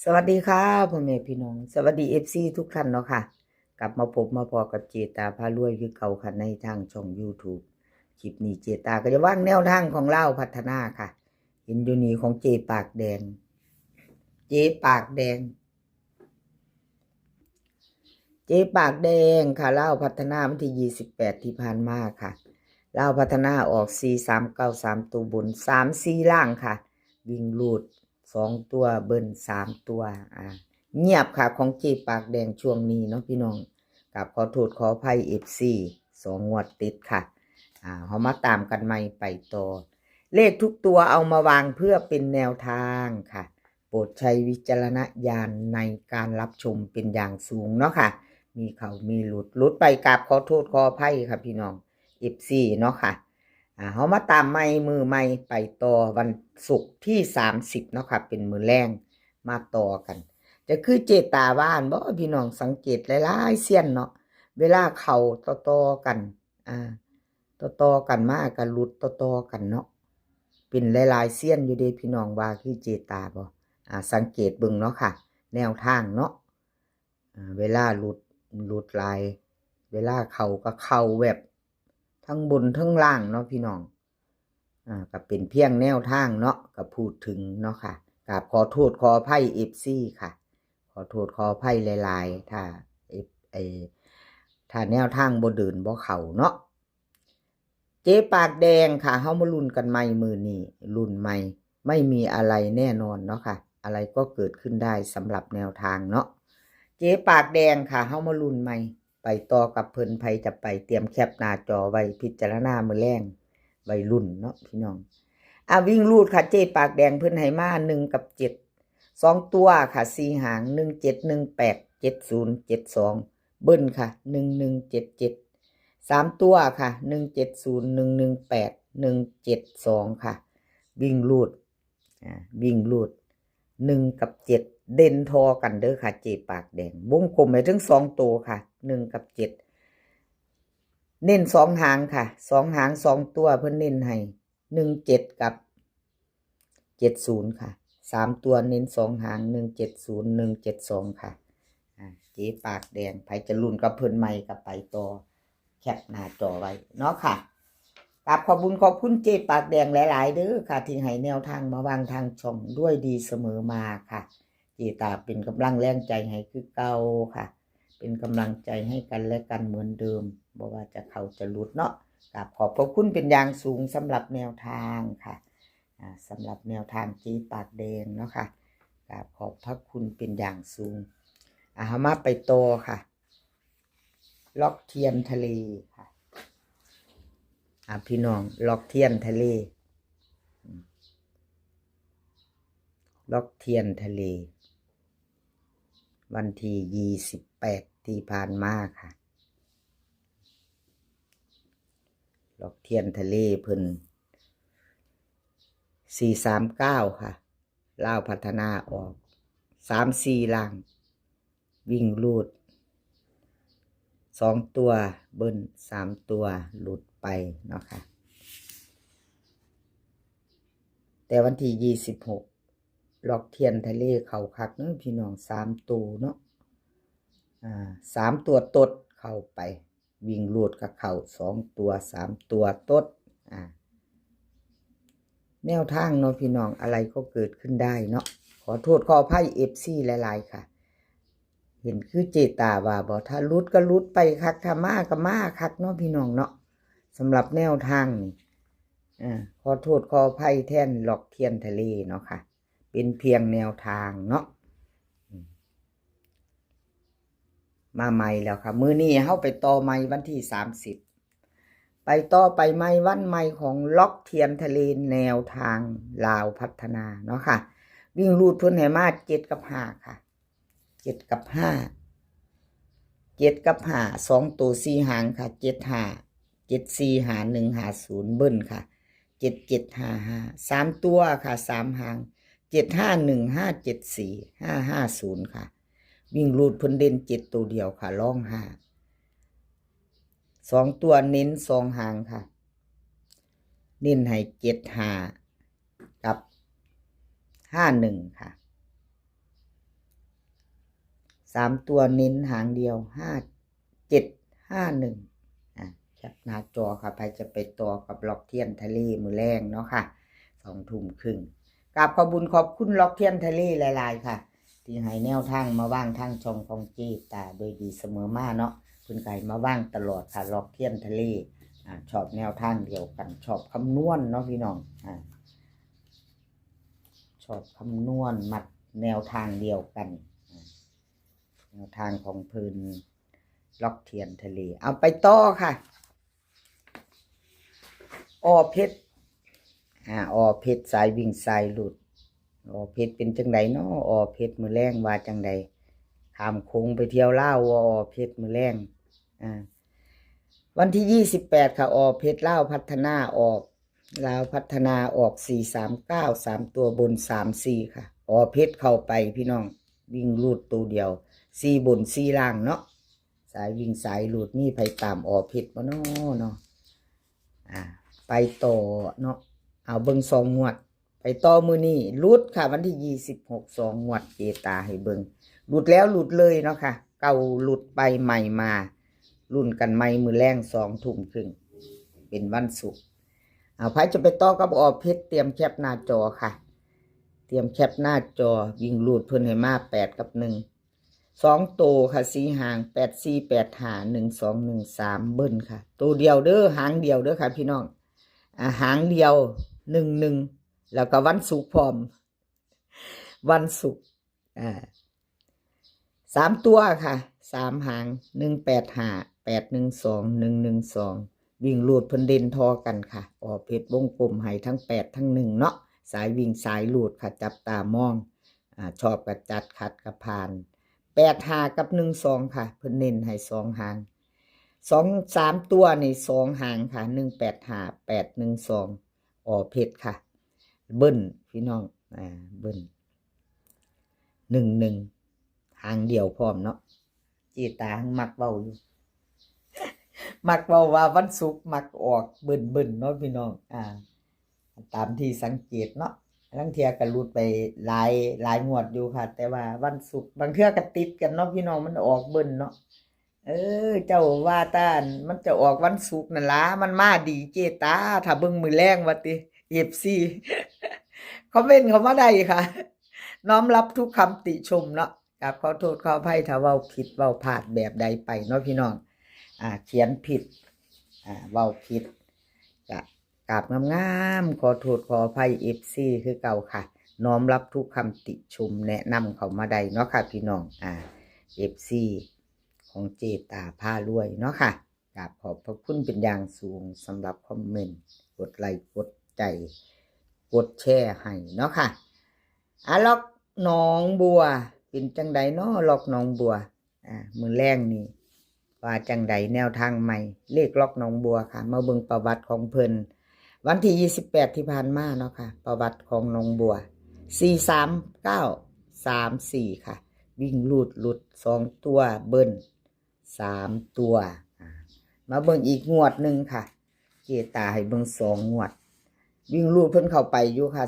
สวัสดีค่ะพ่อแม่พี่น้องสวัสดีFCทุกท่านเนาะค่ะกลับมาพบมาพอกับเจตาพารวยคือเก่าค่ะในทางช่อง YouTube คลิปนี้เจตาก็จะว่างแนวทางของเล่าพัฒนาค่ะเห็นอยู่นี่ของเจปากแดงเจปากแดงเจปากแดงค่ะเล่าพัฒนาวันที่28ที่ผ่านมาค่ะเล่าพัฒนาออก4393ตัวบน34ล่างค่ะวิ่งลูด2ตัวเบิ้ล3ตัวเงียบค่ะของเจปากแดงช่วงนี้เนาะพี่น้องกับขอโทษขออภัย FC 2 งวดติดค่ะเขามาตามกันใหม่ไปต่อเลขทุกตัวเอามาวางเพื่อเป็นแนวทางค่ะโปรดใช้วิจารณญาณในการรับชมเป็นอย่างสูงเนาะค่ะมีเขามีหลุดไปกับขอโทษขออภัยค่ะพี่น้อง FC เนาะค่ะเขามาตามไม่มือไม่ไปต่อวันศุกร์ที่30เนาะค่ะเป็นมือแรงมาต่อกันจะคือเจตาบ้านบ่พี่น้องสังเกตหลายๆเสี้ยนเนาะเวลาเขาต่อกันต่อกันมากกันหลุดต่อกันเนาะเป็นหลายๆเสี้ยนอยู่เด้พี่น้องว่าคือเจตาบ่สังเกตเบิ่งเนาะค่ะแนวทางเนาะเวลาหลุดลายเวลาเขาก็เข้าแบบทั้งบนทั้งล่างเนาะพี่น้องก็เป็นเพียงแนวทางเนาะก็พูดถึงเนาะค่ะกับขอโทษขออภัย FC ค่ะขอโทษขออภัยหลายๆถ้าแนวทางบ่เดินบ่เข้าเนาะเจ๊ปากแดงค่ะเฮามาลุ้นกันใหม่มื้อนี้ลุ้นใหม่ไม่มีอะไรแน่นอนเนาะค่ะอะไรก็เกิดขึ้นได้สำหรับแนวทางเนาะเจ๊ปากแดงค่ะเฮามาลุ้นใหม่ไปต่อกับเพิ่นไผจะไปเตรียมแคปหน้าจอไว้พิจารณามื้อแลงไว้ลุ้นเนาะพี่น้องวิ่งรูดค่ะเจ๊ปากแดงเพิ่นให้มา1กับ7 2ตัวค่ะ4หาง17 18 70 72เบิ้ลค่ะ1177 3ตัวค่ะ170 118 172ค่ะวิ่งรูดวิ่งรูด1กับ7เด่นทอกันเด้อค่ะเจปากแดงวงกลมไปถึง2ตัวค่ะ1กับ7เน้น2หางค่ะ2หาง2ตัวเพิ่นเน้นให้17กับ70ค่ะ3ตัวเน้น2หาง170 172ค่ะเจ๊ปากแดงไผจะลุ้นกับเพิ่นใหม่กับไปต่อแคปหน้าจอไว้เนาะค่ะกับขอบคุณเจ๊ปากแดงหลายๆเด้อค่ะที่ให้แนวทางมาวางทางช่องด้วยดีเสมอมาค่ะเจตาเป็นกำลังแรงใจให้คือเก่าค่ะเป็นกำลังใจให้กันและกันเหมือนเดิมบ่ว่าจะเขาจะหลุดเนาะกับขอบพระคุณเป็นอย่างสูงสำหรับแนวทางค่ะสำหรับแนวทางเจ๊ปากแดงเนาะค่ะกับขอบพระคุณเป็นอย่างสูงมาไปโตค่ะล็อกเทียนทะเลค่ะพี่น้องล็อกเทียนทะเลล็อกเทียนทะเลวันที่28ที่ผ่านมาค่ะล็อกเทียนทะเลเพิ่น439ค่ะลาวพัฒนาออก34ล่างวิ่งรูด2ตัวเบิ้ล3ตัวหลุดไปเนาะค่ะแต่วันที่26ล็อกเทียนทะเลเข้าคักเนาะพี่น้อง3ตัวเนาะ3ตัวตดเข้าไปวิ่งรูดกับเข้า2ตัว3ตัวตดแนวทางเนาะพี่น้องอะไรก็เกิดขึ้นได้เนาะขอโทษขออภัย FC หลายๆค่ะเห็นคือเจตาว่าบ่ถ้าลุดก็ลุดไปคักถ้ามาก็มาคักเนาะพี่น้องเนาะสำหรับแนวทางขอโทษขออภัยแทนหลอกเทียนทะเลเนาะค่ะเป็นเพียงแนวทางเนาะมาใหม่แล้วค่ะมื้อนี้เฮาไปต่อใหม่วันที่30ไปต่อไปใหม่วันใหม่ของล็อกเทียนทะเลแนวทางลาวพัฒนาเนาะค่ะวิ่งรูดเพิ่นให้มา7กับ5ค่ะ7กับ5 7กับ5 2ตัว4หางค่ะ7 5 7 4 5 1 5 0เบิ้ลค่ะ7 7 5 5 3ตัวค่ะ3หาง7 5 1 5 7 4 5 5 0ค่ะวิ่งรูดเพิ่นเด่น7ตัวเดียวค่ะล่อง5 2ตัวเน้น2หางค่ะเน้นให้7 5กับ51ค่ะ 3ตัวเน้นหางเดียว5751แคปหน้าจอค่ะใครจะไปต่อกับล็อกเทียนทะเลมือแรงเนาะค่ะ2 ทุ่มครึ่งกราบขอบคุญขอบคุณล็อกเทียนทะเลหลายๆค่ะที่ให้แนวทางมาว่างทางช่องของเจตาโดยดีเสมอมาเนาะเพิ่นไก่มาว่างตลอดค่ะล็อกเทียนทะเลชอบแนวทางเดียวกันชอบคำนวณเนาะพี่น้องชอบคำนวณมัดแนวทางเดียวกันแนวทางของเพิ่นล็อกเทียนทะเลเอาไปต่อค่ะอเพชรอเพชรสายวิ่งสายหลุดอเพชรเป็นจังไดเนาะอเพชรมือแรงว่าจังไดข้ามโค้งไปเที่ยวลาวอเพชรมือแรงวันที่28ค่ะอเพชรลาวพัฒนาออกลาวพัฒนาออก439 3ตัวบน34ค่ะอเพชรเข้าไปพี่น้องวิ่งลูดตัวเดียว4บน4ล่างเนาะสายวิ่งสายลูดนี่ไปตามอเพชรบ่เนาะไปต่อเนาะเอาเบิ่ง2 งวดไปต่อมื้อนี้ลุดค่ะวันที่26 2 งวดเจตาให้เบิ่งหลุดแล้วหลุดเลยเนาะค่ะเก่าหลุดไปใหม่มารุ่นกันใหม่มือแรง2 ทุ่มครึ่งเป็นวันศุกร์ไผจะไปต่อกับอเพชรเตรียมแคปหน้าจอค่ะเตรียมแคปหน้าจอวิ่งลูดเพิ่นให้มา8กับ1 2ตัวค่ะ4หาง8 4 8 5 1 2 1 3เบิ้ลค่ะตัวเดียวเด้อหางเดียวเด้อค่ะพี่น้องหางเดียว1 แล้วก็วันศุกร์พร้อมวันศุกร์3ตัวค่ะ3หาง185 812 112วิ่งลูดเพิ่นเด่นทอกันค่ะออกเพชรวงกลมให้ทั้ง8ทั้ง1เนาะสายวิ่งสายลูดค่ะจับตามองชอบกับจัดขัดกับผ่าน8 5กับ12ค่ะเพิ่นเน้นให้2หาง3ตัวนี่2หางค่ะ185 812ออกเพชรค่ะเบิ้ลพี่น้องเบิ้ล11หางเดียวพร้อมเนาะจีตามักเว้าอยู่มักเว้าว่าวันศุกร์มักออกเบิ้ลเนาะพี่น้องตามที่สังเกตเนาะลังเทียก็หลุดไปหลายงวดอยู่ค่ะแต่ว่าวันศุกร์บางเทื่อก็ติดกันเนาะพี่น้องมันออกเบิ้ลเนาะเจ้าว่าต้านมันจะออกวันศุกร์นั่นล่ะมันมาดีเจตาถ้าเบิ่งมือแรงว่าติ FC คอมเมนต์เข้ามาได้ค่ะน้อมรับทุกคำติชมเนาะกับขอโทษขออภัยถ้าเว้าผิดเว้าพลาดแบบใดไปเนาะพี่น้องเขียนผิดเว้าผิดก็กราบงามๆขอโทษขออภัย FC คือเก่าค่ะน้อมรับทุกคำติชมแนะนำเข้ามาได้เนาะค่ะพี่น้องFC ของเจตาผ้ารวยเนาะค่ะกราบขอบพระคุณเป็นอย่างสูงสำหรับคอมเมนต์กดไลค์กดใจกดแชร์ให้เนาะค่ะล็อกหนองบัวเป็นจังใดเนาะล็อกหนองบัวมือแรงนี่ว่าจังใดแนวทางใหม่เลขล็อกหนองบัวค่ะมาเบิ่งประวัติของเพิ่นวันที่28ที่ผ่านมาเนาะค่ะประวัติของหนองบัว43934ค่ะวิ่งลูดหลุด2ตัวเบิ้ล3ตัวมาเบิ่งอีกงวดหนึ่งค่ะเจตาให้เบิ่ง2 งวดวิ่งลูดเพิ่นเข้าไปอยู่ค่ะ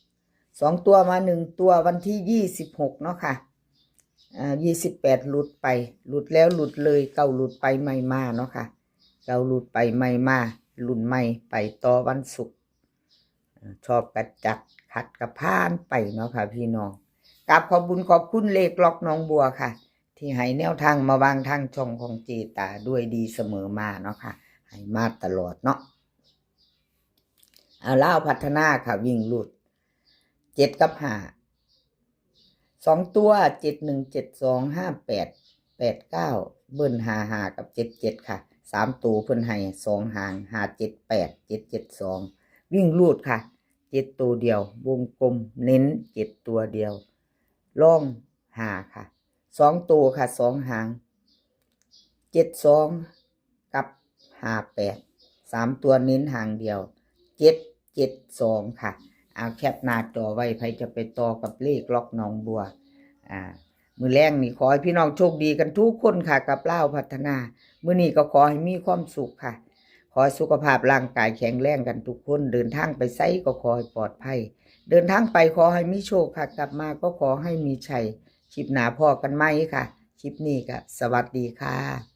2ตัวมา1ตัววันที่26เนาะค่ะ28หลุดไปหลุดแล้วหลุดเลยเก่าหลุดไปใหม่มาเนาะค่ะเก่าหลุดไปใหม่มารุ่นใหม่ไปต่อวันศุกร์ชอบกระจัดขัดกระพานไปเนาะค่ะพี่น้องกราบขอบคุญขอบคุณเลขล็อกหนองบัวค่ะที่ให้แนวทางมาวางทางช่องของเจตาด้วยดีเสมอมาเนาะค่ะให้มาตลอดเนาะลาวพัฒนาค่ะวิ่งลูด7กับ5 2ตัว71725889เบิ้ล55กับ77ค่ะ3ตัวเพิ่นให้2หาง578 772วิ่งลูดค่ะ7ตัวเดียววงกลมเน้น7ตัวเดียวล่อง5ค่ะ2ตัวค่ะ2หาง72กับ58 3ตัวเน้นหางเดียว772ค่ะเอาแคปหน้าจอไว้ใครจะไปต่อกับเลขล็อกหนองบัวมือแรงนี่ขอให้พี่น้องโชคดีกันทุกคนค่ะกับลาวพัฒนามื้อนี้ก็ขอให้มีความสุขค่ะขอให้สุขภาพร่างกายแข็งแรงกันทุกคนเดินทางไปไสก็ขอให้ปลอดภัยเดินทางไปขอให้มีโชคค่ะกลับมาก็ขอให้มีชัย คลิปหน้าพอกันไหมค่ะคลิปนี้ก็สวัสดีค่ะ